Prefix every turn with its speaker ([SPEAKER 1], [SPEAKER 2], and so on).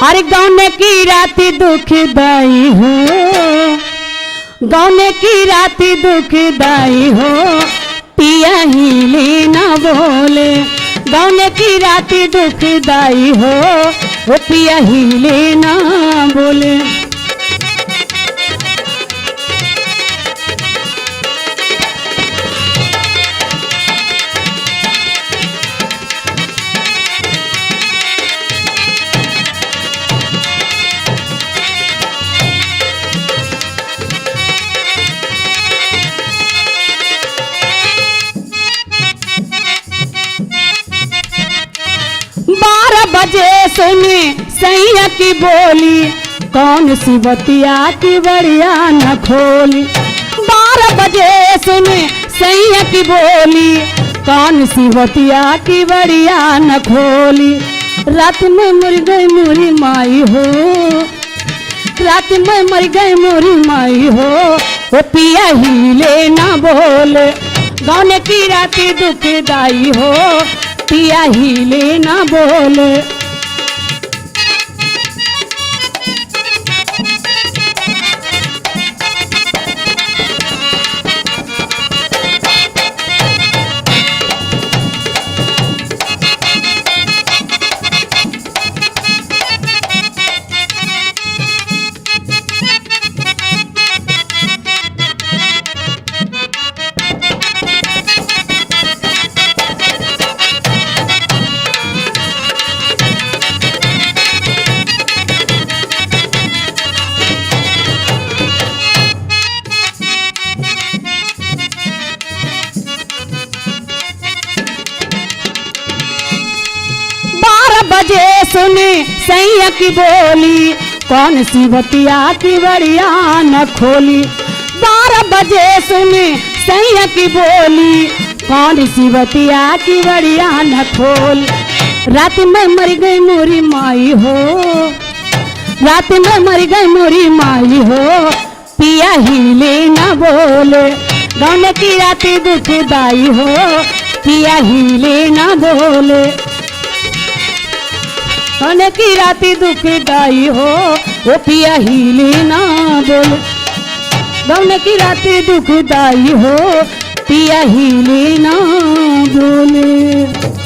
[SPEAKER 1] अरे गौने की रात दुखदाई हो, गौने की रात दुखदाई हो, पिया हिले ना बोले। गौने की रात दुखदाई हो, वो पिया हिले ना बोले। बजे सुने सैया की बोली, कौन सी बतिया की बढ़िया न खोली। 12 बजे सुने सैया की बोली, कौन सी बतिया की बढ़िया न खोली। रात में मर गई मोरी माई हो, रात में मर गई मोरी माई हो, वो पिया हिले ना बोले। गौने की रात दुखदाई हो, पिया हिले ना बोले। बजे सुने सैया की बोली, कौन सी बतिया की बढ़िया न खोली। 12 बजे सुने सैया की बोली, कौन सी बतिया की बढ़िया न खोली। रात में मर गई मोरी माई हो, रात में मर गई मोरी माई हो, पिया हिले न बोले। गौने की रात दुखदाई हो, पिया हिले न बोले। गौने की राती दुखदाई हो, वो पिया हिले ना बोले। गौने की राती दुखदाई हो, पिया हिले ना बोले।